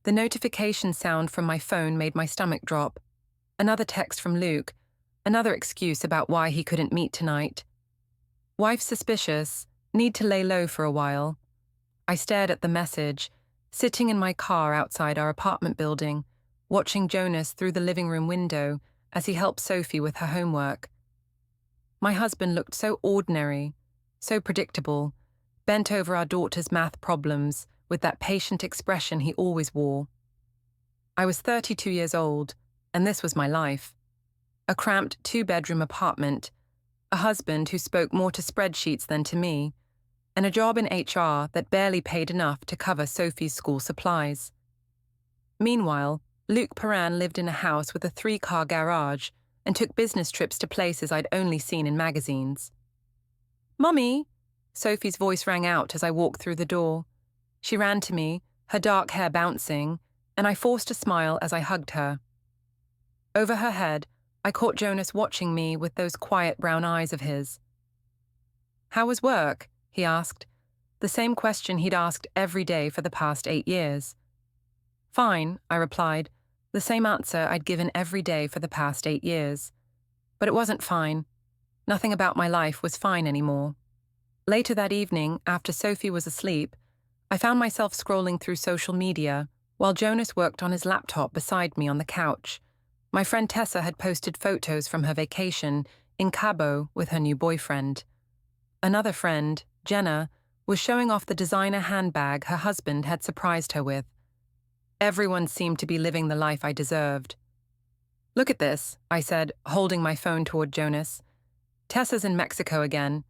The notification sound from my phone made my stomach drop. Another text from Luke, another excuse about why he couldn't meet tonight. Wife suspicious, need to lay low for a while. I stared at the message, sitting in my car outside our apartment building, watching Jonas through the living room window as he helped Sophie with her homework. My husband looked so ordinary, so predictable, bent over our daughter's math problems with that patient expression he always wore. I was 32 years old, and this was my life. A cramped 2-bedroom apartment, a husband who spoke more to spreadsheets than to me, and a job in HR that barely paid enough to cover Sophie's school supplies. Meanwhile, Luke Perrin lived in a house with a 3-car garage and took business trips to places I'd only seen in magazines. "Mummy!" Sophie's voice rang out as I walked through the door. She ran to me, her dark hair bouncing, and I forced a smile as I hugged her. Over her head, I caught Jonas watching me with those quiet brown eyes of his. "How was work?" he asked, the same question he'd asked every day for the past 8 years. "Fine," I replied, the same answer I'd given every day for the past 8 years. But it wasn't fine. Nothing about my life was fine anymore. Later that evening, after Sophie was asleep, I found myself scrolling through social media while Jonas worked on his laptop beside me on the couch. My friend Tessa had posted photos from her vacation in Cabo with her new boyfriend. Another friend, Jenna, was showing off the designer handbag her husband had surprised her with. Everyone seemed to be living the life I deserved. "Look at this," I said, holding my phone toward Jonas. "Tessa's in Mexico again.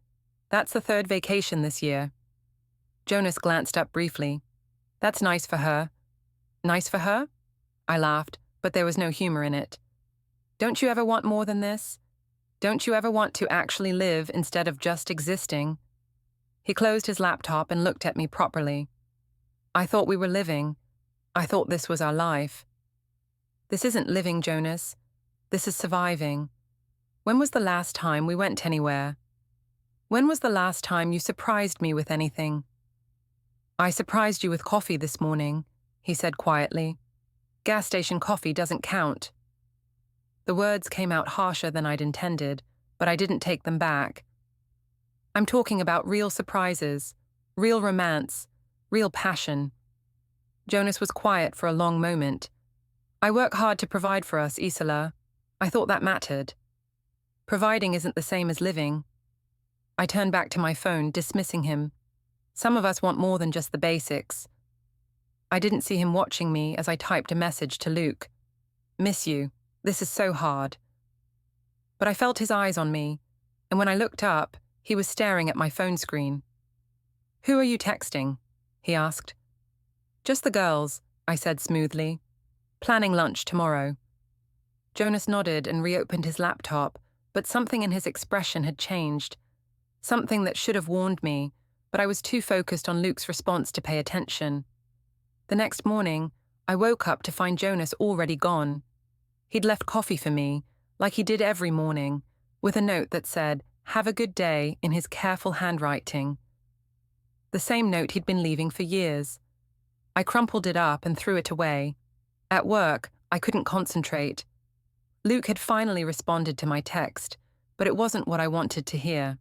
That's the 3rd vacation this year." Jonas glanced up briefly. "That's nice for her." "Nice for her?" I laughed, but there was no humor in it. "Don't you ever want more than this? Don't you ever want to actually live instead of just existing?" He closed his laptop and looked at me properly. "I thought we were living. I thought this was our life." "This isn't living, Jonas. This is surviving. When was the last time we went anywhere? When was the last time you surprised me with anything?" "I surprised you with coffee this morning," he said quietly. "Gas station coffee doesn't count." The words came out harsher than I'd intended, but I didn't take them back. I'm talking about real surprises, real romance, real passion. Jonas was quiet for a long moment. "I work hard to provide for us, Isola. I thought that mattered. Providing isn't the same as living." I turned back to my phone, dismissing him. Some of us want more than just the basics. I didn't see him watching me as I typed a message to Luke. "Miss you. This is so hard." But I felt his eyes on me, and when I looked up, he was staring at my phone screen. "Who are you texting?" he asked. "Just the girls," I said smoothly. "Planning lunch tomorrow." Jonas nodded and reopened his laptop, but something in his expression had changed. Something that should have warned me, but I was too focused on Luke's response to pay attention. The next morning, I woke up to find Jonas already gone. He'd left coffee for me, like he did every morning, with a note that said, "Have a good day," in his careful handwriting. The same note he'd been leaving for years. I crumpled it up and threw it away. At work, I couldn't concentrate. Luke had finally responded to my text, but it wasn't what I wanted to hear.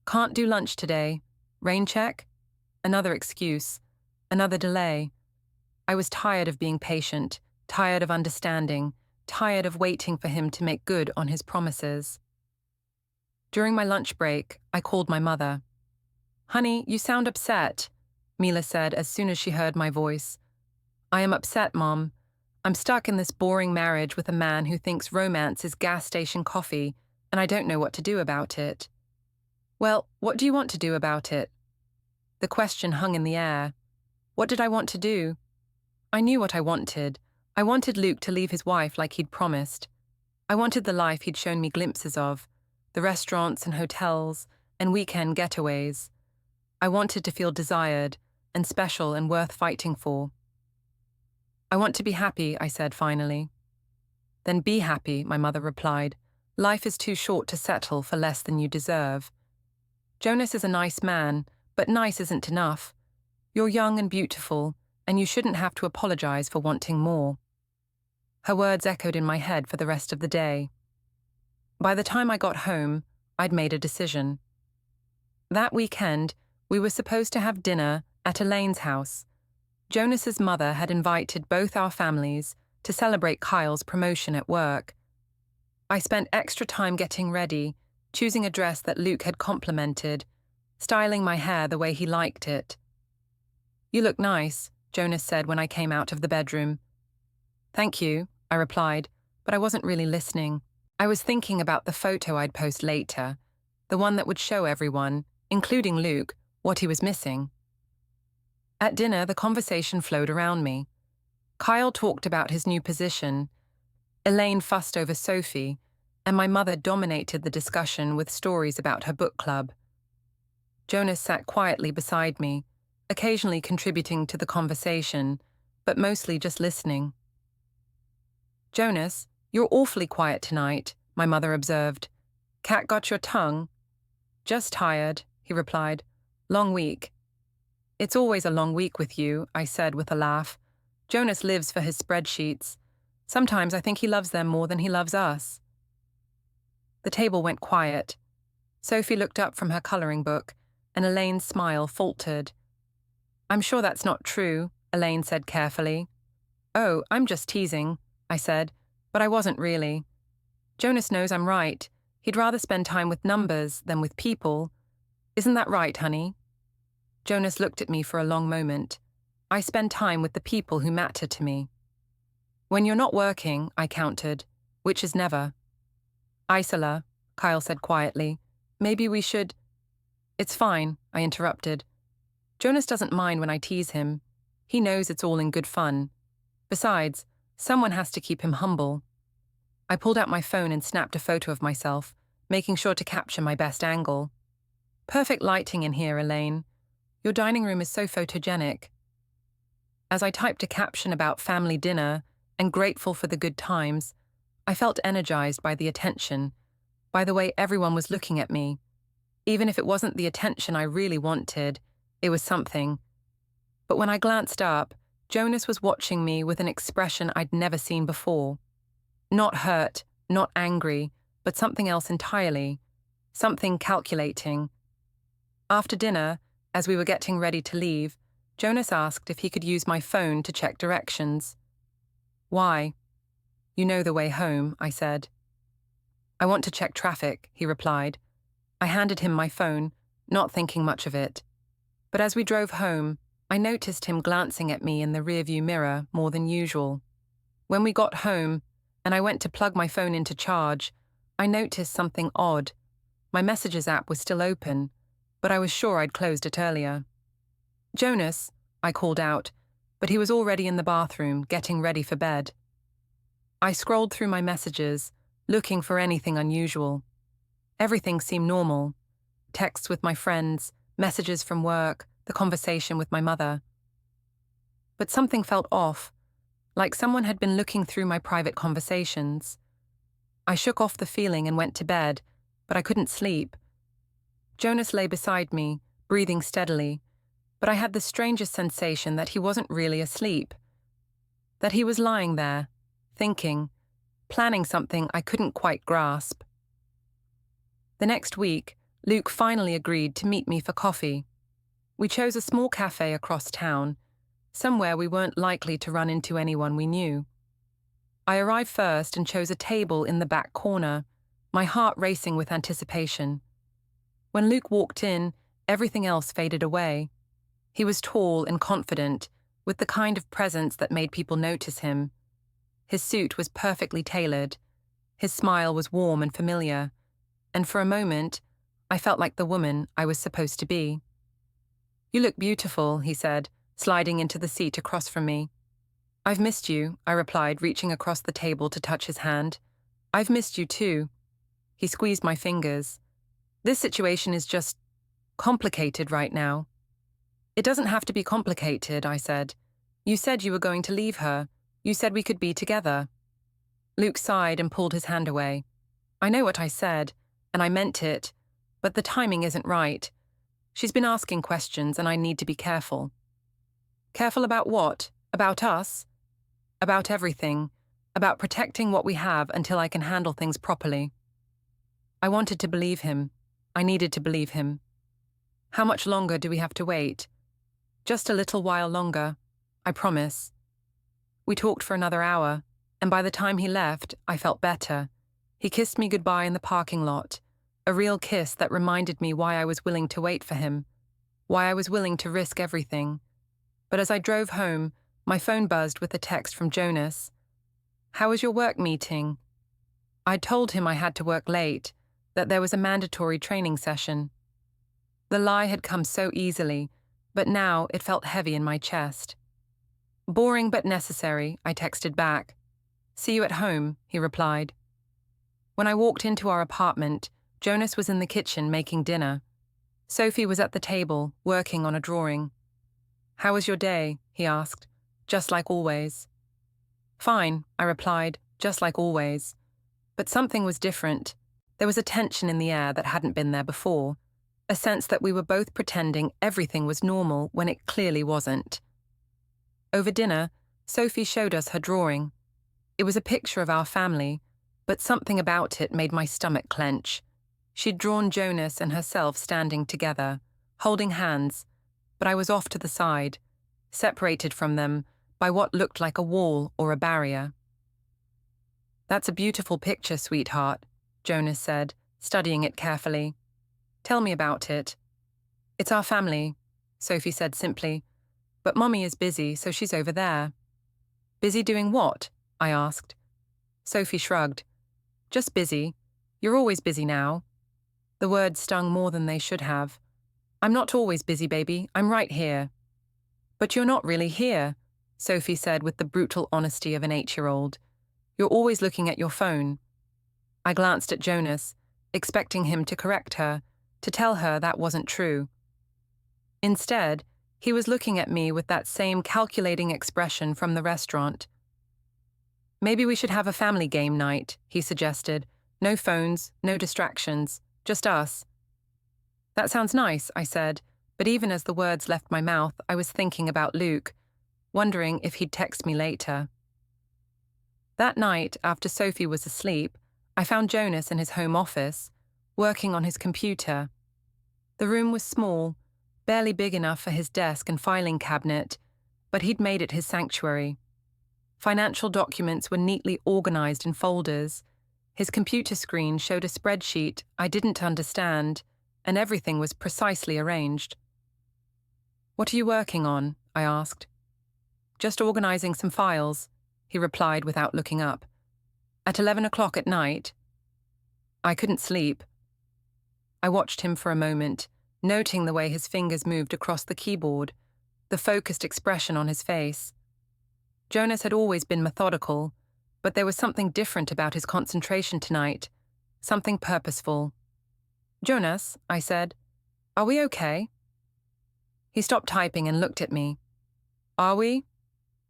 "Can't do lunch today. Rain check?" Another excuse. Another delay. I was tired of being patient, tired of understanding, tired of waiting for him to make good on his promises. During my lunch break, I called my mother. "Honey, you sound upset," Mila said as soon as she heard my voice. "I am upset, Mom. I'm stuck in this boring marriage with a man who thinks romance is gas station coffee, and I don't know what to do about it." "Well, what do you want to do about it?" The question hung in the air. What did I want to do? I knew what I wanted. I wanted Luke to leave his wife like he'd promised. I wanted the life he'd shown me glimpses of, the restaurants and hotels and weekend getaways. I wanted to feel desired and special and worth fighting for. "I want to be happy," I said finally. "Then be happy," my mother replied. "Life is too short to settle for less than you deserve. Jonas is a nice man, but nice isn't enough. You're young and beautiful, and you shouldn't have to apologize for wanting more. Her words echoed in my head for the rest of the day. By the time I got home, I'd made a decision. That weekend, we were supposed to have dinner at Elaine's house. Jonas's mother had invited both our families to celebrate Kyle's promotion at work. I spent extra time getting ready, choosing a dress that Luke had complimented, styling my hair the way he liked it. "You look nice," Jonas said when I came out of the bedroom. "Thank you," I replied, but I wasn't really listening. I was thinking about the photo I'd post later, the one that would show everyone, including Luke, what he was missing. At dinner, the conversation flowed around me. Kyle talked about his new position, Elaine fussed over Sophie, and my mother dominated the discussion with stories about her book club. Jonas sat quietly beside me, occasionally contributing to the conversation, but mostly just listening. "Jonas, you're awfully quiet tonight," my mother observed. "Cat got your tongue?" "Just tired," he replied. "Long week." "It's always a long week with you," I said with a laugh. "Jonas lives for his spreadsheets. Sometimes I think he loves them more than he loves us." The table went quiet. Sophie looked up from her coloring book, and Elaine's smile faltered. "I'm sure that's not true," Elaine said carefully. "Oh, I'm just teasing," I said, but I wasn't really. "Jonas knows I'm right. He'd rather spend time with numbers than with people. Isn't that right, honey?" Jonas looked at me for a long moment. "I spend time with the people who matter to me." "When you're not working," I countered, "which is never." "Isola," Kyle said quietly, "maybe we should—" "It's fine," I interrupted. "Jonas doesn't mind when I tease him. He knows it's all in good fun. Besides, someone has to keep him humble." I pulled out my phone and snapped a photo of myself, making sure to capture my best angle. "Perfect lighting in here, Elaine. Your dining room is so photogenic." As I typed a caption about family dinner and grateful for the good times, I felt energized by the attention, by the way everyone was looking at me. Even if it wasn't the attention I really wanted, it was something. But when I glanced up, Jonas was watching me with an expression I'd never seen before. Not hurt, not angry, but something else entirely. Something calculating. After dinner, as we were getting ready to leave, Jonas asked if he could use my phone to check directions. "Why?" "You know the way home," I said. "I want to check traffic," he replied. I handed him my phone, not thinking much of it. But as we drove home, I noticed him glancing at me in the rearview mirror more than usual. When we got home, and I went to plug my phone into charge, I noticed something odd. My Messages app was still open, but I was sure I'd closed it earlier. "Jonas," I called out, but he was already in the bathroom, getting ready for bed. I scrolled through my messages, looking for anything unusual. Everything seemed normal. Texts with my friends, messages from work, the conversation with my mother. But something felt off, like someone had been looking through my private conversations. I shook off the feeling and went to bed, but I couldn't sleep. Jonas lay beside me, breathing steadily, but I had the strangest sensation that he wasn't really asleep. That he was lying there, thinking, planning something I couldn't quite grasp. The next week, Luke finally agreed to meet me for coffee. We chose a small cafe across town, somewhere we weren't likely to run into anyone we knew. I arrived first and chose a table in the back corner, my heart racing with anticipation. When Luke walked in, everything else faded away. He was tall and confident, with the kind of presence that made people notice him. His suit was perfectly tailored. His smile was warm and familiar, and for a moment, I felt like the woman I was supposed to be. "You look beautiful," he said, sliding into the seat across from me. "I've missed you," I replied, reaching across the table to touch his hand. "I've missed you too." He squeezed my fingers. "This situation is just complicated right now." "It doesn't have to be complicated," I said. "You said you were going to leave her. You said we could be together." Luke sighed and pulled his hand away. "I know what I said, and I meant it, but the timing isn't right. She's been asking questions, and I need to be careful." Careful about what? About us? About everything. About protecting what we have until I can handle things properly. I wanted to believe him. I needed to believe him. How much longer do we have to wait? Just a little while longer. I promise. We talked for another hour, and by the time he left, I felt better. He kissed me goodbye in the parking lot, a real kiss that reminded me why I was willing to wait for him, why I was willing to risk everything. But as I drove home, my phone buzzed with a text from Jonas. "How was your work meeting?" I'd told him I had to work late, that there was a mandatory training session. The lie had come so easily, but now it felt heavy in my chest. "Boring but necessary," I texted back. "See you at home," he replied. When I walked into our apartment, Jonas was in the kitchen making dinner. Sophie was at the table, working on a drawing. "How was your day?" he asked. "Just like always." "Fine," I replied, "just like always." But something was different. There was a tension in the air that hadn't been there before, a sense that we were both pretending everything was normal when it clearly wasn't. Over dinner, Sophie showed us her drawing. It was a picture of our family, but something about it made my stomach clench. She'd drawn Jonas and herself standing together, holding hands, but I was off to the side, separated from them by what looked like a wall or a barrier. "That's a beautiful picture, sweetheart," Jonas said, studying it carefully. "Tell me about it." "It's our family," Sophie said simply. "But Mommy is busy, so she's over there." "Busy doing what?" I asked. Sophie shrugged. "Just busy. You're always busy now." The words stung more than they should have. "I'm not always busy, baby. I'm right here." "But you're not really here," Sophie said with the brutal honesty of an 8-year-old. "You're always looking at your phone." I glanced at Jonas, expecting him to correct her, to tell her that wasn't true. Instead, he was looking at me with that same calculating expression from the restaurant. "Maybe we should have a family game night," he suggested. "No phones, no distractions, just us." "That sounds nice," I said, but even as the words left my mouth, I was thinking about Luke, wondering if he'd text me later. That night, after Sophie was asleep, I found Jonas in his home office, working on his computer. The room was small, barely big enough for his desk and filing cabinet, but he'd made it his sanctuary. Financial documents were neatly organized in folders. His computer screen showed a spreadsheet I didn't understand, and everything was precisely arranged. "What are you working on?" I asked. "Just organizing some files," he replied without looking up. "At 11 o'clock at night." I couldn't sleep. I watched him for a moment, noting the way his fingers moved across the keyboard, the focused expression on his face. Jonas had always been methodical, but there was something different about his concentration tonight, something purposeful. "Jonas," I said, "are we okay?" He stopped typing and looked at me. "Are we?"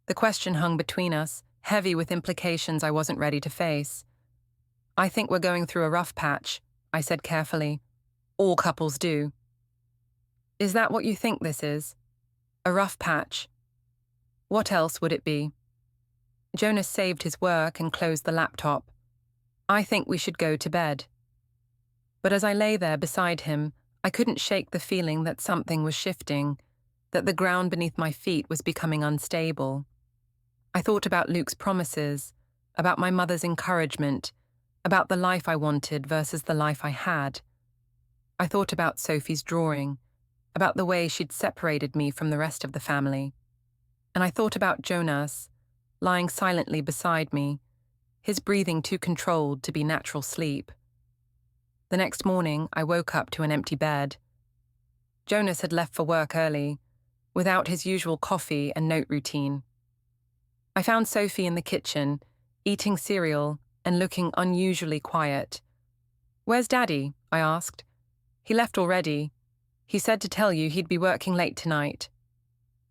The question hung between us, heavy with implications I wasn't ready to face. "I think we're going through a rough patch," I said carefully. "All couples do." "Is that what you think this is? A rough patch?" "What else would it be?" Jonas saved his work and closed the laptop. "I think we should go to bed." But as I lay there beside him, I couldn't shake the feeling that something was shifting, that the ground beneath my feet was becoming unstable. I thought about Luke's promises, about my mother's encouragement, about the life I wanted versus the life I had. I thought about Sophie's drawing, about the way she'd separated me from the rest of the family. And I thought about Jonas, lying silently beside me, his breathing too controlled to be natural sleep. The next morning, I woke up to an empty bed. Jonas had left for work early, without his usual coffee and note routine. I found Sophie in the kitchen, eating cereal and looking unusually quiet. "Where's Daddy?" I asked. "He left already. He said to tell you he'd be working late tonight."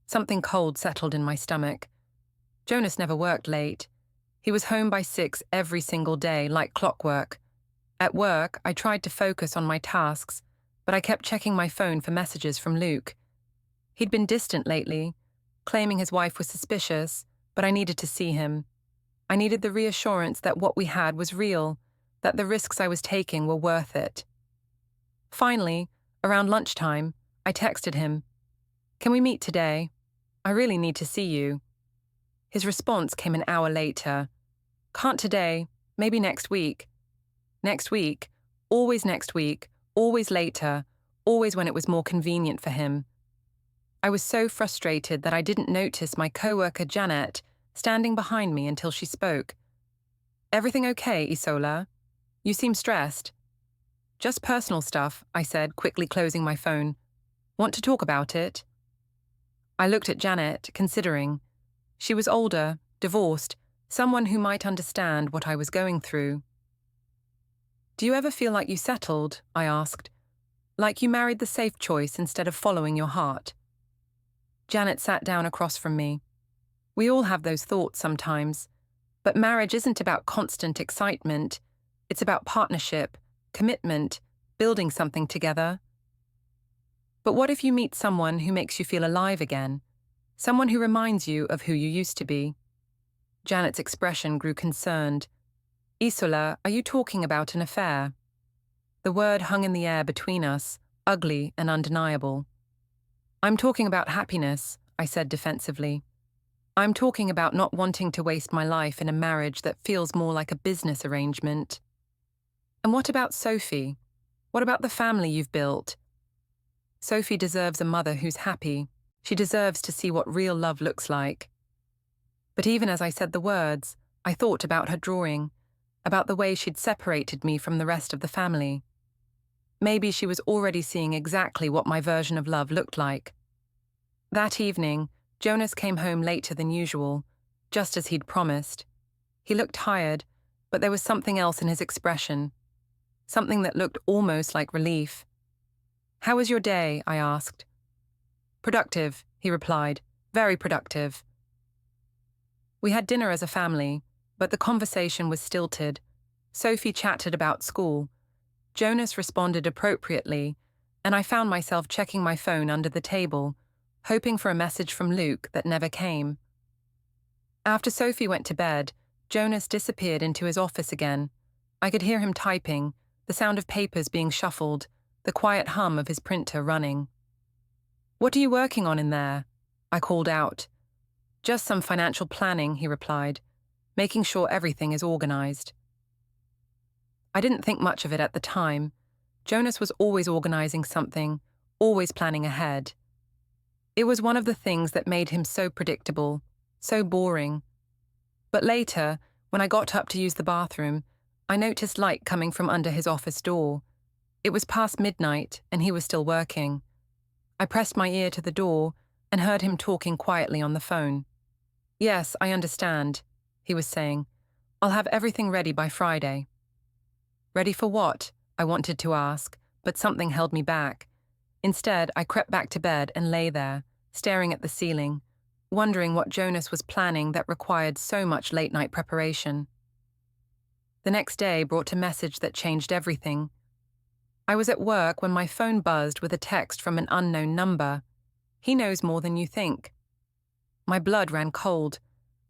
Something cold settled in my stomach. Jonas never worked late. He was home by 6 every single day, like clockwork. At work, I tried to focus on my tasks, but I kept checking my phone for messages from Luke. He'd been distant lately, claiming his wife was suspicious, but I needed to see him. I needed the reassurance that what we had was real, that the risks I was taking were worth it. Finally, around lunchtime, I texted him, "Can we meet today? I really need to see you." His response came an hour later. "Can't today, maybe next week." Next week, always later, always when it was more convenient for him. I was so frustrated that I didn't notice my coworker Janet standing behind me until she spoke. "Everything okay, Isola? You seem stressed." "Just personal stuff," I said, quickly closing my phone. "Want to talk about it?" I looked at Janet, considering. She was older, divorced, someone who might understand what I was going through. "Do you ever feel like you settled?" I asked. "Like you married the safe choice instead of following your heart?" Janet sat down across from me. "We all have those thoughts sometimes, but marriage isn't about constant excitement. It's about partnership, commitment, building something together." "But what if you meet someone who makes you feel alive again? Someone who reminds you of who you used to be?" Janet's expression grew concerned. "Isola, are you talking about an affair?" The word hung in the air between us, ugly and undeniable. "I'm talking about happiness," I said defensively. "I'm talking about not wanting to waste my life in a marriage that feels more like a business arrangement." "And what about Sophie? What about the family you've built?" "Sophie deserves a mother who's happy. She deserves to see what real love looks like." But even as I said the words, I thought about her drawing, about the way she'd separated me from the rest of the family. Maybe she was already seeing exactly what my version of love looked like. That evening, Jonas came home later than usual, just as he'd promised. He looked tired, but there was something else in his expression, something that looked almost like relief. "How was your day?" I asked. "Productive," he replied. "Very productive." We had dinner as a family, but the conversation was stilted. Sophie chatted about school. Jonas responded appropriately, and I found myself checking my phone under the table, hoping for a message from Luke that never came. After Sophie went to bed, Jonas disappeared into his office again. I could hear him typing, the sound of papers being shuffled, the quiet hum of his printer running. "What are you working on in there?" I called out. "Just some financial planning," he replied, "making sure everything is organized." I didn't think much of it at the time. Jonas was always organizing something, always planning ahead. It was one of the things that made him so predictable, so boring. But later, when I got up to use the bathroom, I noticed light coming from under his office door. It was past midnight, and he was still working. I pressed my ear to the door and heard him talking quietly on the phone. "Yes, I understand," he was saying. "I'll have everything ready by Friday." "Ready for what?" I wanted to ask, but something held me back. Instead, I crept back to bed and lay there, staring at the ceiling, wondering what Jonas was planning that required so much late-night preparation. The next day brought a message that changed everything. I was at work when my phone buzzed with a text from an unknown number. "He knows more than you think." My blood ran cold.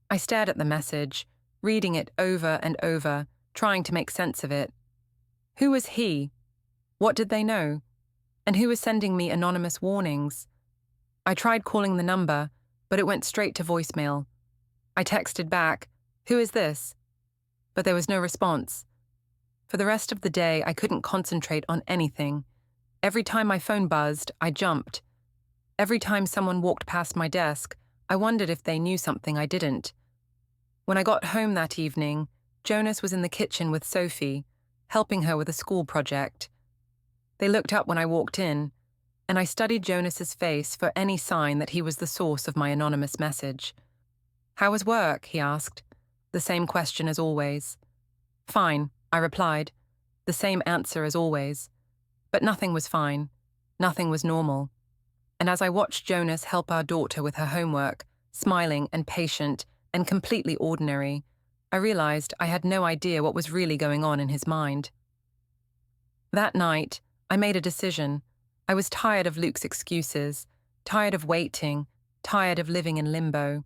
I stared at the message, reading it over and over, trying to make sense of it. Who was he? What did they know? And who was sending me anonymous warnings? I tried calling the number, but it went straight to voicemail. I texted back, "Who is this?" But there was no response. For the rest of the day, I couldn't concentrate on anything. Every time my phone buzzed, I jumped. Every time someone walked past my desk, I wondered if they knew something I didn't. When I got home that evening, Jonas was in the kitchen with Sophie, helping her with a school project. They looked up when I walked in, and I studied Jonas's face for any sign that he was the source of my anonymous message. "How was work?" he asked. The same question as always. "Fine," I replied. The same answer as always. But nothing was fine. Nothing was normal. And as I watched Jonas help our daughter with her homework, smiling and patient and completely ordinary, I realized I had no idea what was really going on in his mind. That night, I made a decision. I was tired of Luke's excuses, tired of waiting, tired of living in limbo.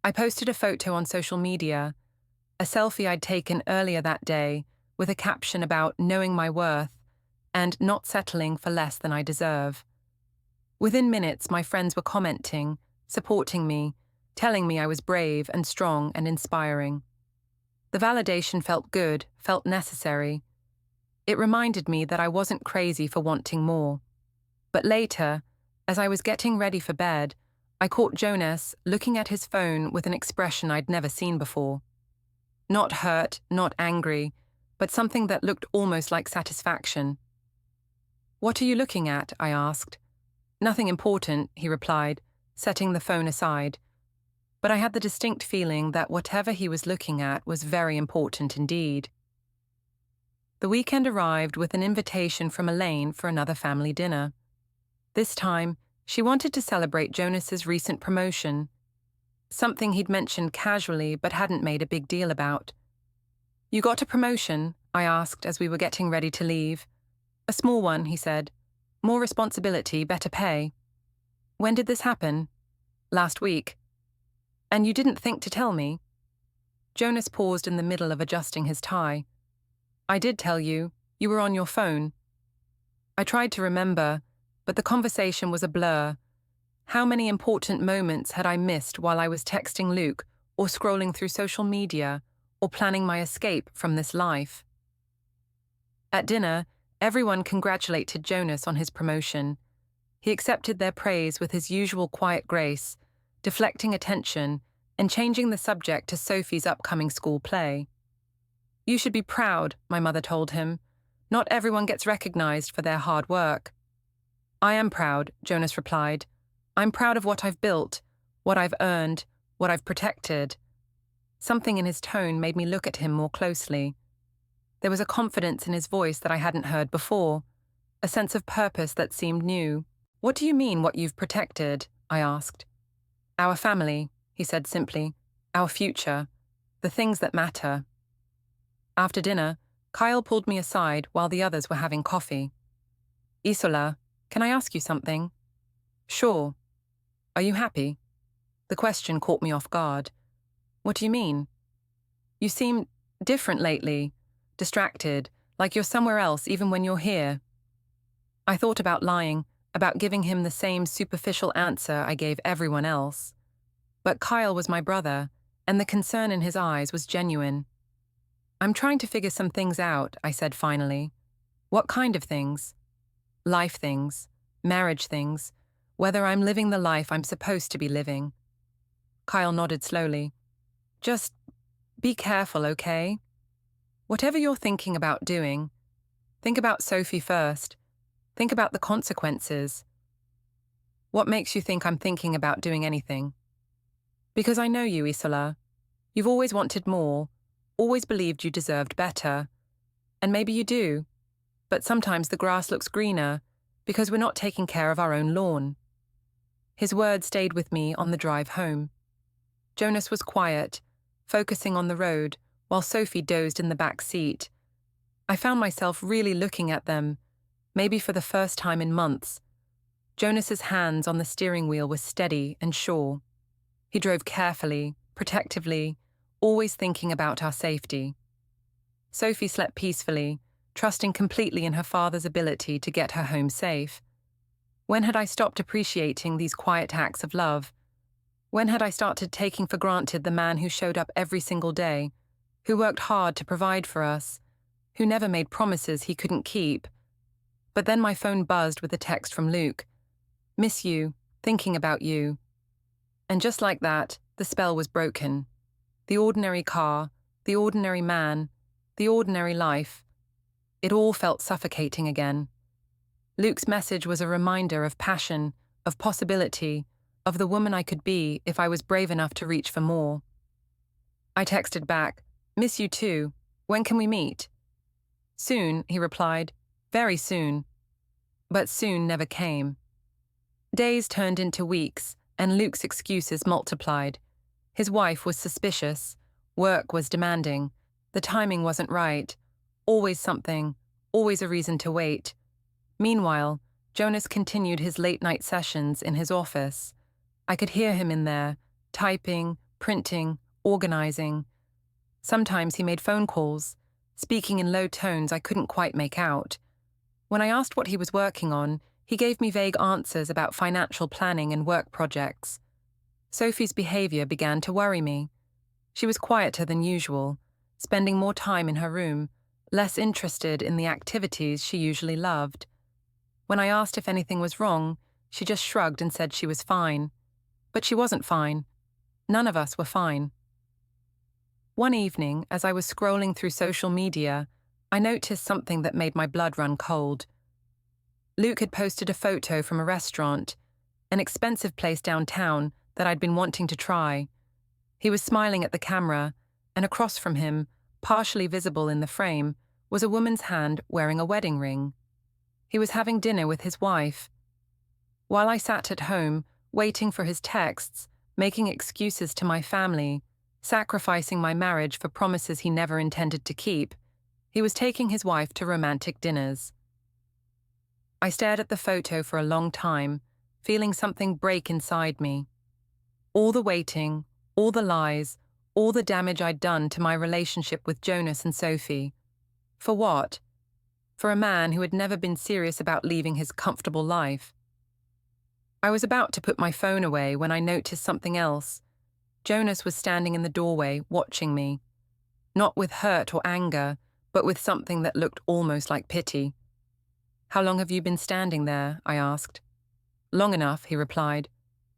I posted a photo on social media, a selfie I'd taken earlier that day, with a caption about knowing my worth and not settling for less than I deserve. Within minutes, my friends were commenting, supporting me, telling me I was brave and strong and inspiring. The validation felt good, felt necessary. It reminded me that I wasn't crazy for wanting more. But later, as I was getting ready for bed, I caught Jonas looking at his phone with an expression I'd never seen before. Not hurt, not angry, but something that looked almost like satisfaction. "What are you looking at?" I asked. "Nothing important," he replied, setting the phone aside. But I had the distinct feeling that whatever he was looking at was very important indeed. The weekend arrived with an invitation from Elaine for another family dinner. This time, she wanted to celebrate Jonas's recent promotion, something he'd mentioned casually but hadn't made a big deal about. "You got a promotion?" I asked as we were getting ready to leave. "A small one," he said. "More responsibility, better pay." "When did this happen?" "Last week." "And you didn't think to tell me?" Jonas paused in the middle of adjusting his tie. "I did tell you. You were on your phone." I tried to remember, but the conversation was a blur. How many important moments had I missed while I was texting Luke or scrolling through social media or planning my escape from this life? At dinner, everyone congratulated Jonas on his promotion. He accepted their praise with his usual quiet grace, deflecting attention and changing the subject to Sophie's upcoming school play. "You should be proud," my mother told him. "Not everyone gets recognized for their hard work." "I am proud," Jonas replied. "I'm proud of what I've built, what I've earned, what I've protected." Something in his tone made me look at him more closely. There was a confidence in his voice that I hadn't heard before, a sense of purpose that seemed new. "What do you mean, what you've protected?" I asked. "Our family," he said simply. "Our future. The things that matter." After dinner, Kyle pulled me aside while the others were having coffee. "Isola, can I ask you something?" "Sure." "Are you happy?" The question caught me off guard. "What do you mean?" "You seem different lately, distracted, like you're somewhere else even when you're here." I thought about lying, about giving him the same superficial answer I gave everyone else. But Kyle was my brother, and the concern in his eyes was genuine. "I'm trying to figure some things out," I said finally. "What kind of things?" "Life things, marriage things, whether I'm living the life I'm supposed to be living." Kyle nodded slowly. "Just be careful, okay? Whatever you're thinking about doing, think about Sophie first. Think about the consequences." "What makes you think I'm thinking about doing anything?" "Because I know you, Isola. You've always wanted more, always believed you deserved better. And maybe you do, but sometimes the grass looks greener because we're not taking care of our own lawn." His words stayed with me on the drive home. Jonas was quiet, focusing on the road, while Sophie dozed in the back seat. I found myself really looking at them, maybe for the first time in months. Jonas's hands on the steering wheel were steady and sure. He drove carefully, protectively, always thinking about our safety. Sophie slept peacefully, trusting completely in her father's ability to get her home safe. When had I stopped appreciating these quiet acts of love? When had I started taking for granted the man who showed up every single day, who worked hard to provide for us, who never made promises he couldn't keep? But then my phone buzzed with a text from Luke. "Miss you, thinking about you." And just like that, the spell was broken. The ordinary car, the ordinary man, the ordinary life. It all felt suffocating again. Luke's message was a reminder of passion, of possibility, of the woman I could be if I was brave enough to reach for more. I texted back, "Miss you too. When can we meet?" "Soon," he replied. "Very soon." But soon never came. Days turned into weeks, and Luke's excuses multiplied. His wife was suspicious. Work was demanding. The timing wasn't right. Always something. Always a reason to wait. Meanwhile, Jonas continued his late-night sessions in his office. I could hear him in there, typing, printing, organizing. Sometimes he made phone calls, speaking in low tones I couldn't quite make out. When I asked what he was working on, he gave me vague answers about financial planning and work projects. Sophie's behavior began to worry me. She was quieter than usual, spending more time in her room, less interested in the activities she usually loved. When I asked if anything was wrong, she just shrugged and said she was fine. But she wasn't fine. None of us were fine. One evening, as I was scrolling through social media, I noticed something that made my blood run cold. Luke had posted a photo from a restaurant, an expensive place downtown that I'd been wanting to try. He was smiling at the camera, and across from him, partially visible in the frame, was a woman's hand wearing a wedding ring. He was having dinner with his wife. While I sat at home, waiting for his texts, making excuses to my family, sacrificing my marriage for promises he never intended to keep, he was taking his wife to romantic dinners. I stared at the photo for a long time, feeling something break inside me. All the waiting, all the lies, all the damage I'd done to my relationship with Jonas and Sophie. For what? For a man who had never been serious about leaving his comfortable life. I was about to put my phone away when I noticed something else. Jonas was standing in the doorway, watching me. Not with hurt or anger, but with something that looked almost like pity. "How long have you been standing there?" I asked. "Long enough," he replied.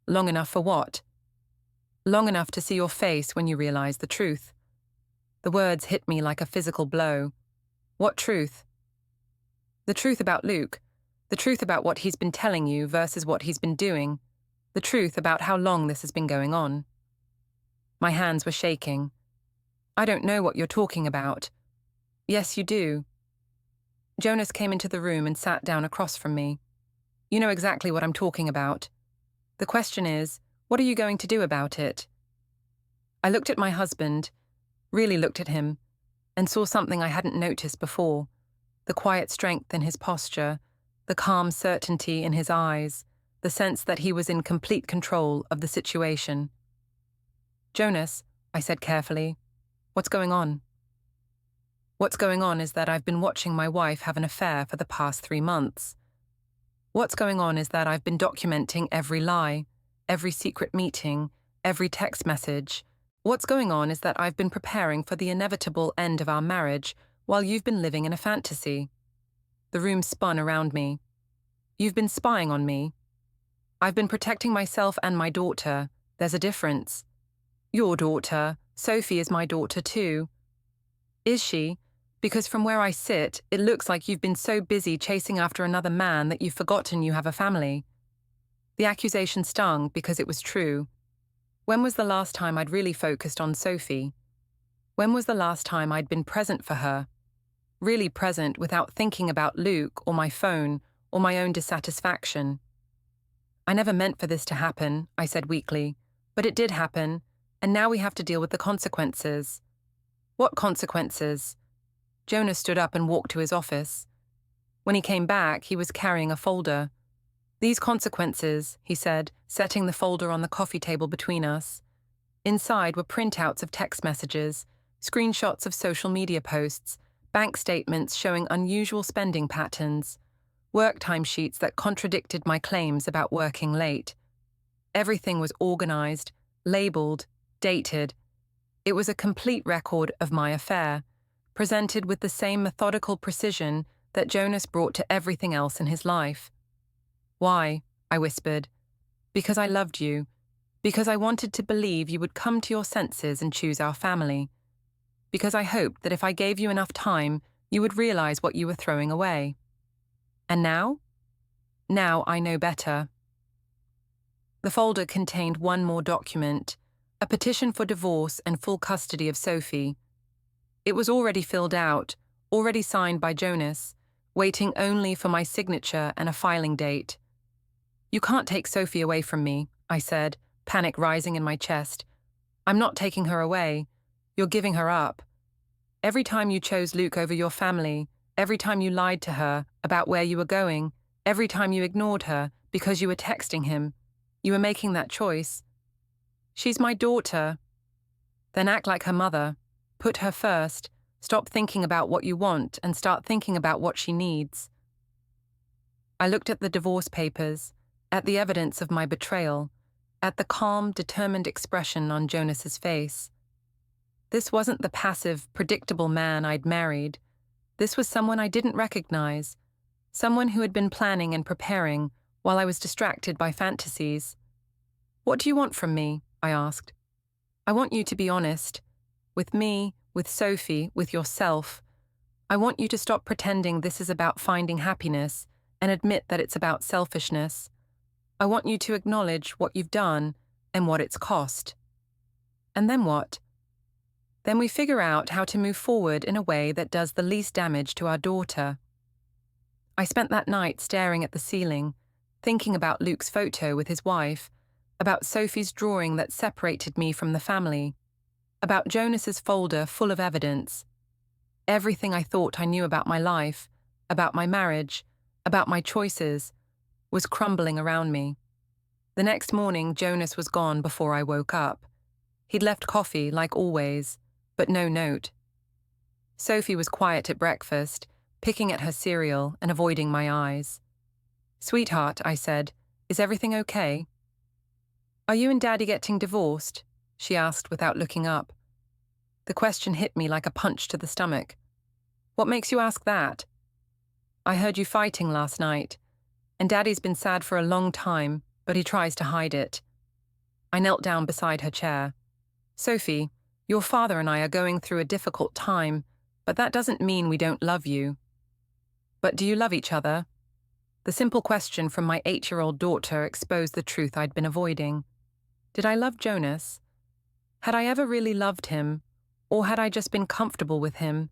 "Long enough for what?" "Long enough to see your face when you realize the truth." The words hit me like a physical blow. "What truth?" "The truth about Luke. The truth about what he's been telling you versus what he's been doing. The truth about how long this has been going on." My hands were shaking. "I don't know what you're talking about." "Yes, you do." Jonas came into the room and sat down across from me. "You know exactly what I'm talking about. The question is, what are you going to do about it?" I looked at my husband, really looked at him, and saw something I hadn't noticed before. The quiet strength in his posture, the calm certainty in his eyes, the sense that he was in complete control of the situation. "Jonas," I said carefully, "what's going on?" "What's going on is that I've been watching my wife have an affair for the past 3 months. What's going on is that I've been documenting every lie, every secret meeting, every text message. What's going on is that I've been preparing for the inevitable end of our marriage while you've been living in a fantasy." The room spun around me. "You've been spying on me." "I've been protecting myself and my daughter. There's a difference." "Your daughter. Sophie is my daughter too." "Is she? Because from where I sit, it looks like you've been so busy chasing after another man that you've forgotten you have a family." The accusation stung because it was true. When was the last time I'd really focused on Sophie? When was the last time I'd been present for her? Really present without thinking about Luke or my phone or my own dissatisfaction. "I never meant for this to happen," I said weakly, "but it did happen, and now we have to deal with the consequences." "What consequences?" Jonas stood up and walked to his office. When he came back, he was carrying a folder. "These consequences," he said, setting the folder on the coffee table between us. Inside were printouts of text messages, screenshots of social media posts, bank statements showing unusual spending patterns, work timesheets that contradicted my claims about working late. Everything was organized, labeled, dated. It was a complete record of my affair, presented with the same methodical precision that Jonas brought to everything else in his life. "Why?" I whispered. "Because I loved you. Because I wanted to believe you would come to your senses and choose our family. Because I hoped that if I gave you enough time, you would realize what you were throwing away. And now? Now I know better." The folder contained one more document, a petition for divorce and full custody of Sophie. It was already filled out, already signed by Jonas, waiting only for my signature and a filing date. "You can't take Sophie away from me," I said, panic rising in my chest. "I'm not taking her away. You're giving her up. Every time you chose Luke over your family, every time you lied to her about where you were going, every time you ignored her because you were texting him, You were making that choice. She's my daughter. Then act like her mother. Put her first. Stop thinking about what you want and start thinking about what she needs. I looked at the divorce papers, at the evidence of my betrayal, at the calm, determined expression on Jonas's face. This wasn't the passive, predictable man I'd married. This was someone I didn't recognize, someone who had been planning and preparing while I was distracted by fantasies. "What do you want from me?" I asked. "I want you to be honest. With me, with Sophie, with yourself. I want you to stop pretending this is about finding happiness and admit that it's about selfishness. I want you to acknowledge what you've done and what it's cost." And then what? Then we figure out how to move forward in a way that does the least damage to our daughter. I spent that night staring at the ceiling, thinking about Luke's photo with his wife, about Sophie's drawing that separated me from the family, about Jonas's folder full of evidence. Everything I thought I knew about my life, about my marriage, about my choices, was crumbling around me. The next morning, Jonas was gone before I woke up. He'd left coffee, like always, but no note. Sophie was quiet at breakfast, picking at her cereal and avoiding my eyes. "Sweetheart," I said, "is everything okay?" "Are you and Daddy getting divorced?" she asked without looking up. The question hit me like a punch to the stomach. "What makes you ask that?" "I heard you fighting last night, and Daddy's been sad for a long time, but he tries to hide it." I knelt down beside her chair. "Sophie, your father and I are going through a difficult time, but that doesn't mean we don't love you." "But do you love each other?" The simple question from my 8-year-old daughter exposed the truth I'd been avoiding. Did I love Jonas? Had I ever really loved him, or had I just been comfortable with him?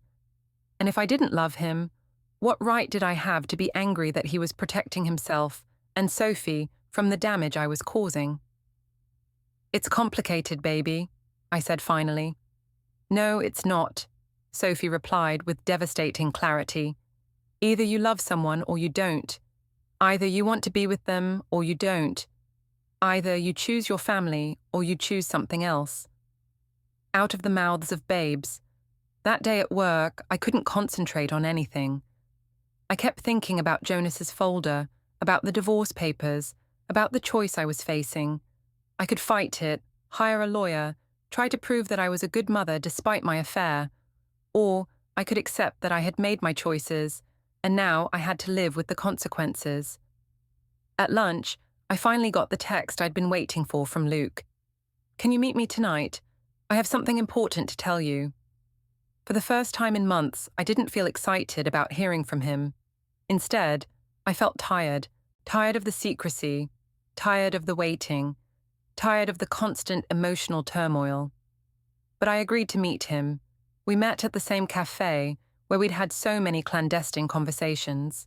And if I didn't love him, what right did I have to be angry that he was protecting himself and Sophie from the damage I was causing? "It's complicated, baby," I said finally. "No, it's not," Sophie replied with devastating clarity. "Either you love someone or you don't. Either you want to be with them or you don't. Either you choose your family or you choose something else." Out of the mouths of babes. That day at work, I couldn't concentrate on anything. I kept thinking about Jonas's folder, about the divorce papers, about the choice I was facing. I could fight it, hire a lawyer, try to prove that I was a good mother despite my affair, or I could accept that I had made my choices, and now I had to live with the consequences. At lunch, I finally got the text I'd been waiting for from Luke. "Can you meet me tonight? I have something important to tell you." For the first time in months, I didn't feel excited about hearing from him. Instead, I felt tired of the secrecy, tired of the waiting, tired of the constant emotional turmoil. But I agreed to meet him. We met at the same cafe where we'd had so many clandestine conversations.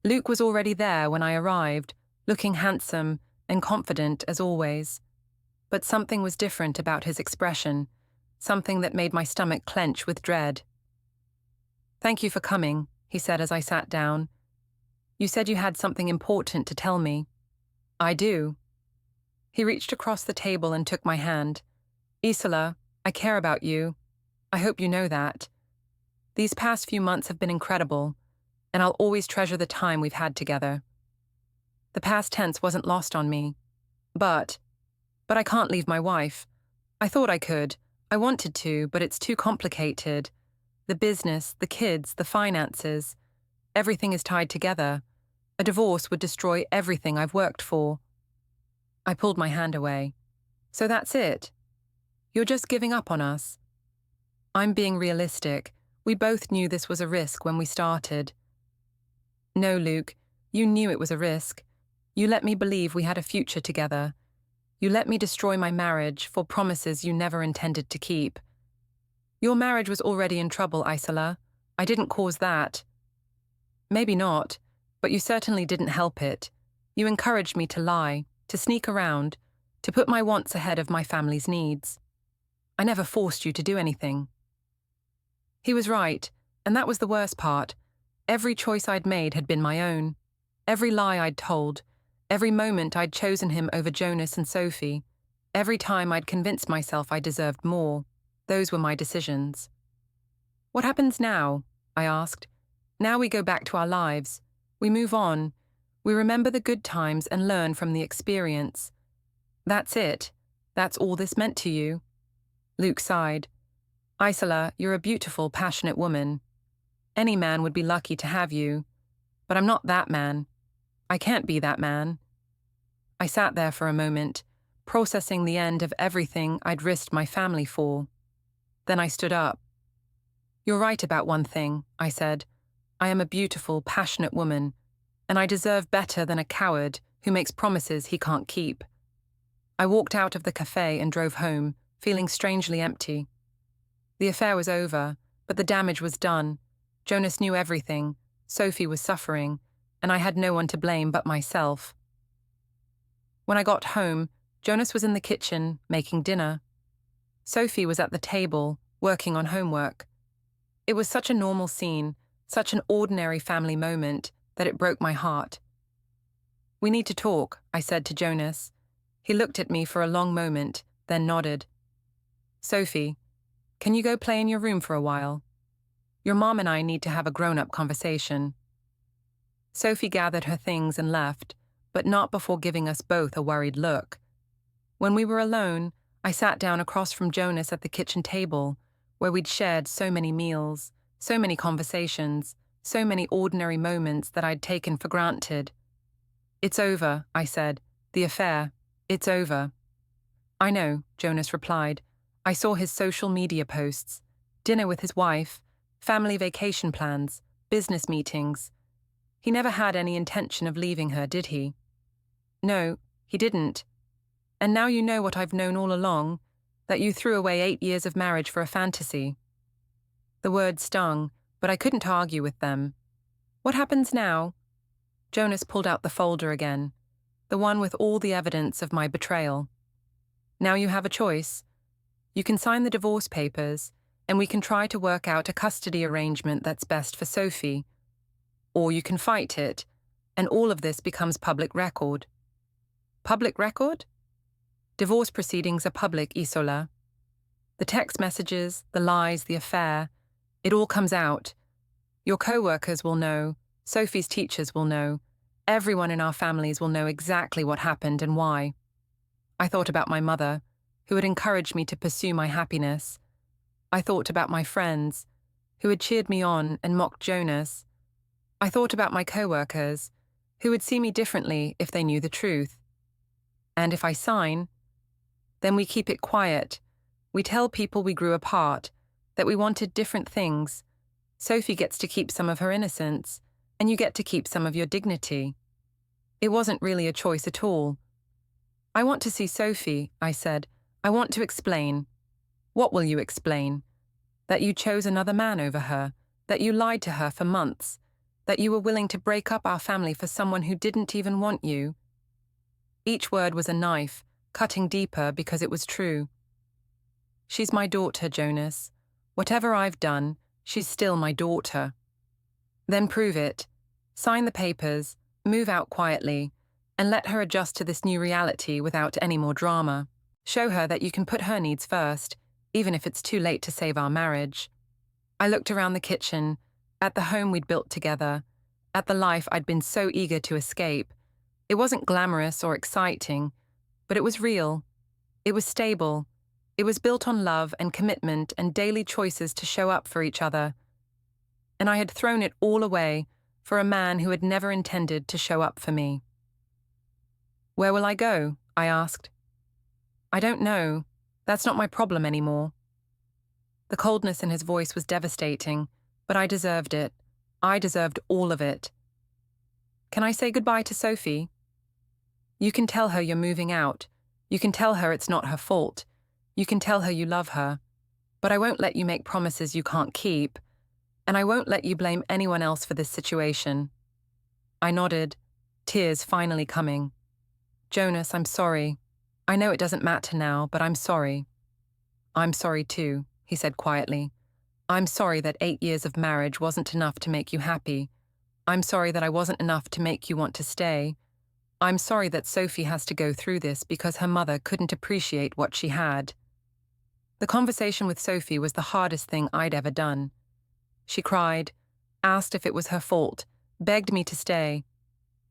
Luke was already there when I arrived, looking handsome and confident as always. But something was different about his expression, something that made my stomach clench with dread. "Thank you for coming," he said as I sat down. "You said you had something important to tell me." "I do." He reached across the table and took my hand. "Isola, I care about you. I hope you know that. These past few months have been incredible, and I'll always treasure the time we've had together." The past tense wasn't lost on me. But I can't leave my wife. I thought I could. I wanted to, but it's too complicated. The business, the kids, the finances. Everything is tied together. A divorce would destroy everything I've worked for. I pulled my hand away. "So that's it? You're just giving up on us?" "I'm being realistic. We both knew this was a risk when we started." "No, Luke, you knew it was a risk. You let me believe we had a future together. You let me destroy my marriage for promises you never intended to keep. Your marriage was already in trouble, Isola. I didn't cause that." "Maybe not, but you certainly didn't help it. You encouraged me to lie, to sneak around, to put my wants ahead of my family's needs. I never forced you to do anything." He was right, and that was the worst part. Every choice I'd made had been my own. Every lie I'd told, Every moment I'd chosen him over Jonas and Sophie. Every time I'd convinced myself I deserved more. Those were my decisions. What happens now? I asked. Now we go back to our lives. We move on. We remember the good times and learn from the experience. That's it. That's all this meant to you. Luke sighed. Isola, you're a beautiful, passionate woman. Any man would be lucky to have you. But I'm not that man. I can't be that man. I sat there for a moment, processing the end of everything I'd risked my family for. Then I stood up. You're right about one thing, I said. I am a beautiful, passionate woman, and I deserve better than a coward who makes promises he can't keep. I walked out of the cafe and drove home, feeling strangely empty. The affair was over, but the damage was done. Jonas knew everything, Sophie was suffering, and I had no one to blame but myself. When I got home, Jonas was in the kitchen, making dinner. Sophie was at the table, working on homework. It was such a normal scene, such an ordinary family moment, that it broke my heart. We need to talk, I said to Jonas. He looked at me for a long moment, then nodded. Sophie, can you go play in your room for a while? Your mom and I need to have a grown-up conversation. Sophie gathered her things and left, but not before giving us both a worried look. When we were alone, I sat down across from Jonas at the kitchen table, where we'd shared so many meals, so many conversations, so many ordinary moments that I'd taken for granted. It's over, I said. The affair. It's over. I know, Jonas replied. I saw his social media posts, dinner with his wife, family vacation plans, business meetings. He never had any intention of leaving her, did he? No, he didn't. And now you know what I've known all along, that you threw away 8 years of marriage for a fantasy. The words stung, but I couldn't argue with them. What happens now? Jonas pulled out the folder again, the one with all the evidence of my betrayal. Now you have a choice. You can sign the divorce papers, and we can try to work out a custody arrangement that's best for Sophie. Or you can fight it, and all of this becomes public record. Public record? Divorce proceedings are public, Isola. The text messages, the lies, the affair, it all comes out. Your co-workers will know, Sophie's teachers will know, everyone in our families will know exactly what happened and why. I thought about my mother, who had encouraged me to pursue my happiness. I thought about my friends, who had cheered me on and mocked Jonas. I thought about my co-workers, who would see me differently if they knew the truth. And if I sign, then we keep it quiet. We tell people we grew apart, that we wanted different things. Sophie gets to keep some of her innocence, and you get to keep some of your dignity. It wasn't really a choice at all. I want to see Sophie, I said. I want to explain. What will you explain? That you chose another man over her, that you lied to her for months, that you were willing to break up our family for someone who didn't even want you. Each word was a knife, cutting deeper because it was true. She's my daughter, Jonas. Whatever I've done, she's still my daughter. Then prove it. Sign the papers, move out quietly, and let her adjust to this new reality without any more drama. Show her that you can put her needs first, even if it's too late to save our marriage. I looked around the kitchen, at the home we'd built together, at the life I'd been so eager to escape. It wasn't glamorous or exciting, but it was real. It was stable. It was built on love and commitment and daily choices to show up for each other. And I had thrown it all away for a man who had never intended to show up for me. Where will I go? I asked. I don't know. That's not my problem anymore. The coldness in his voice was devastating, but I deserved it. I deserved all of it. Can I say goodbye to Sophie? You can tell her you're moving out. You can tell her it's not her fault. You can tell her you love her. But I won't let you make promises you can't keep, and I won't let you blame anyone else for this situation. I nodded, tears finally coming. Jonas, I'm sorry. I know it doesn't matter now, but I'm sorry. I'm sorry too, he said quietly. I'm sorry that 8 years of marriage wasn't enough to make you happy. I'm sorry that I wasn't enough to make you want to stay. I'm sorry that Sophie has to go through this because her mother couldn't appreciate what she had. The conversation with Sophie was the hardest thing I'd ever done. She cried, asked if it was her fault, begged me to stay.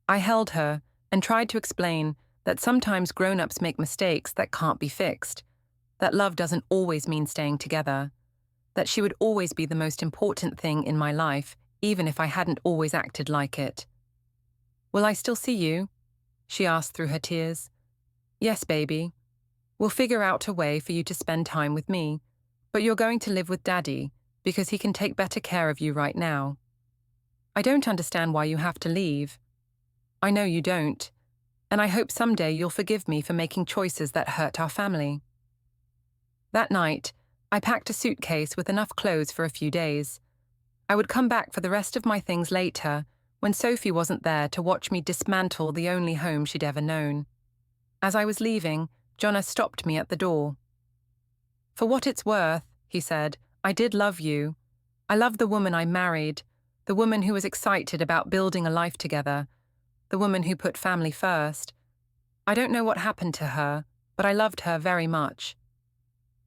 I held her and tried to explain that sometimes grown-ups make mistakes that can't be fixed, that love doesn't always mean staying together, that she would always be the most important thing in my life, even if I hadn't always acted like it. "Will I still see you?" she asked through her tears. "Yes, baby. We'll figure out a way for you to spend time with me, but you're going to live with Daddy because he can take better care of you right now. I don't understand why you have to leave. I know you don't, and I hope someday you'll forgive me for making choices that hurt our family." That night, I packed a suitcase with enough clothes for a few days. I would come back for the rest of my things later, when Sophie wasn't there to watch me dismantle the only home she'd ever known. As I was leaving, Jonas stopped me at the door. "For what it's worth," he said, "I did love you. I loved the woman I married, the woman who was excited about building a life together, the woman who put family first. I don't know what happened to her, but I loved her very much."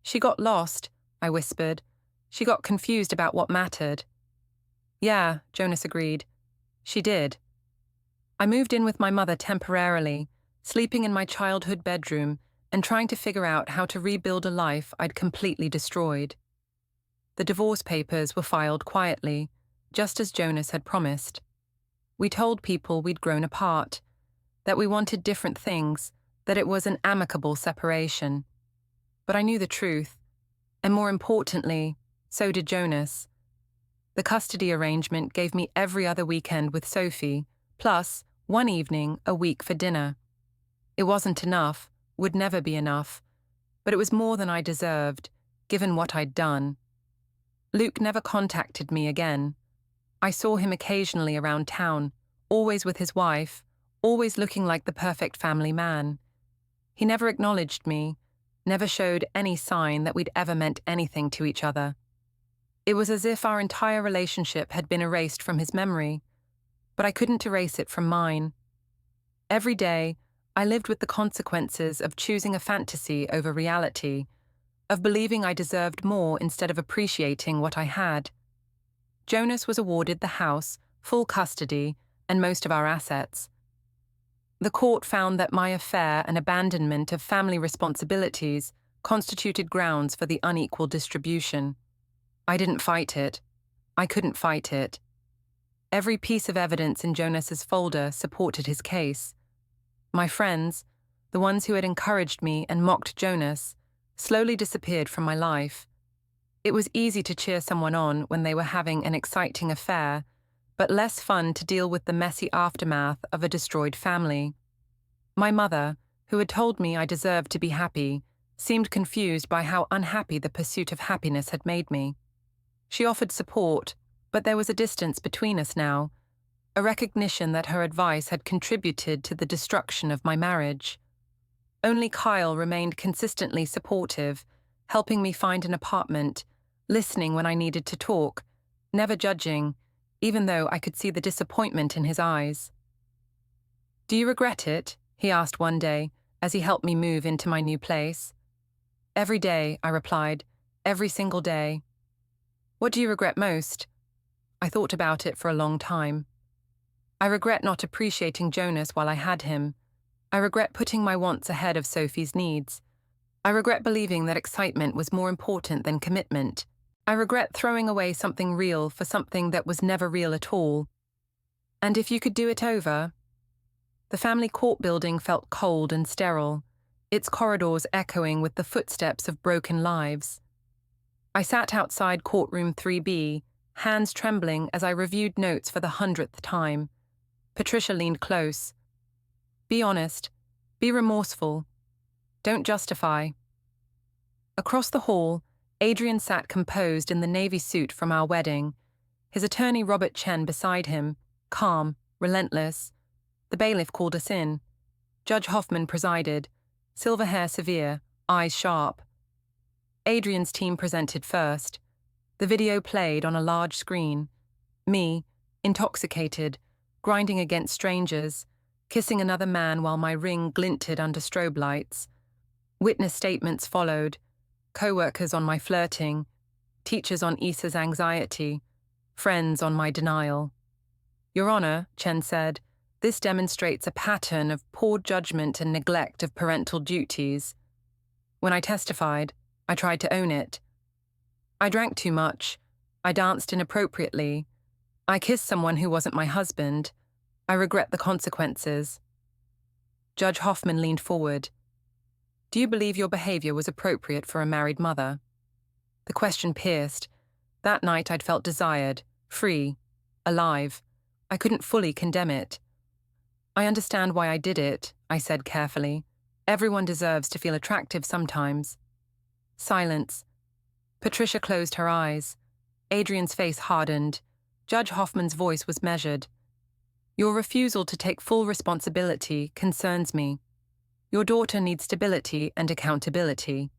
"She got lost," I whispered. "She got confused about what mattered." "Yeah," Jonas agreed. "She did." I moved in with my mother temporarily, sleeping in my childhood bedroom and trying to figure out how to rebuild a life I'd completely destroyed. The divorce papers were filed quietly, just as Jonas had promised. We told people we'd grown apart, that we wanted different things, that it was an amicable separation. But I knew the truth, and more importantly, so did Jonas. The custody arrangement gave me every other weekend with Sophie, plus one evening a week for dinner. It wasn't enough, would never be enough, but it was more than I deserved, given what I'd done. Luke never contacted me again. I saw him occasionally around town, always with his wife, always looking like the perfect family man. He never acknowledged me, never showed any sign that we'd ever meant anything to each other. It was as if our entire relationship had been erased from his memory, but I couldn't erase it from mine. Every day, I lived with the consequences of choosing a fantasy over reality, of believing I deserved more instead of appreciating what I had. Jonas was awarded the house, full custody, and most of our assets. The court found that my affair and abandonment of family responsibilities constituted grounds for the unequal distribution. I didn't fight it. I couldn't fight it. Every piece of evidence in Jonas's folder supported his case. My friends, the ones who had encouraged me and mocked Jonas, slowly disappeared from my life. It was easy to cheer someone on when they were having an exciting affair, but less fun to deal with the messy aftermath of a destroyed family. My mother, who had told me I deserved to be happy, seemed confused by how unhappy the pursuit of happiness had made me. She offered support, but there was a distance between us now, a recognition that her advice had contributed to the destruction of my marriage. Only Kyle remained consistently supportive, helping me find an apartment, listening when I needed to talk, never judging, even though I could see the disappointment in his eyes. "Do you regret it?" he asked one day, as he helped me move into my new place. "Every day," I replied, "every single day." "What do you regret most?" I thought about it for a long time. I regret not appreciating Jonas while I had him. I regret putting my wants ahead of Sophie's needs. I regret believing that excitement was more important than commitment. I regret throwing away something real for something that was never real at all. And if you could do it over? The family court building felt cold and sterile, its corridors echoing with the footsteps of broken lives. I sat outside courtroom 3B, hands trembling as I reviewed notes for the 100th time. Patricia leaned close. "Be honest. Be remorseful. Don't justify." Across the hall, Adrian sat composed in the navy suit from our wedding, his attorney Robert Chen beside him, calm, relentless. The bailiff called us in. Judge Hoffman presided, silver hair severe, eyes sharp. Adrian's team presented first. The video played on a large screen. Me, intoxicated, grinding against strangers, kissing another man while my ring glinted under strobe lights. Witness statements followed, co-workers on my flirting, teachers on Issa's anxiety, friends on my denial. Your Honor, Chen said, this demonstrates a pattern of poor judgment and neglect of parental duties. When I testified, I tried to own it. I drank too much. I danced inappropriately. I kissed someone who wasn't my husband. I regret the consequences. Judge Hoffman leaned forward. Do you believe your behavior was appropriate for a married mother? The question pierced. That night I'd felt desired, free, alive. I couldn't fully condemn it. I understand why I did it, I said carefully. Everyone deserves to feel attractive sometimes. Silence. Patricia closed her eyes. Adrian's face hardened. Judge Hoffman's voice was measured. Your refusal to take full responsibility concerns me. Your daughter needs stability and accountability.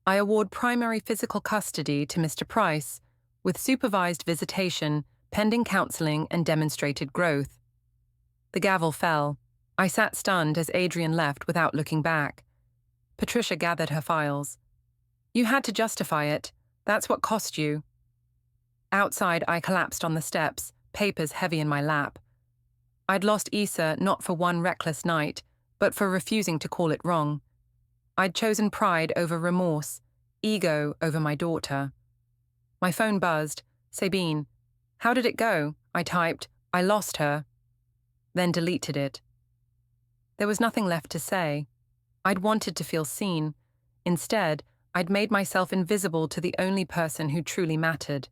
I award primary physical custody to Mr. Price, with supervised visitation, pending counseling and demonstrated growth. The gavel fell. I sat stunned as Adrian left without looking back. Patricia gathered her files. You had to justify it. That's what cost you. Outside, I collapsed on the steps, papers heavy in my lap. I'd lost Issa not for one reckless night, but for refusing to call it wrong. I'd chosen pride over remorse, ego over my daughter. My phone buzzed. Sabine. How did it go? I typed. I lost her. Then deleted it. There was nothing left to say. I'd wanted to feel seen. Instead, I'd made myself invisible to the only person who truly mattered.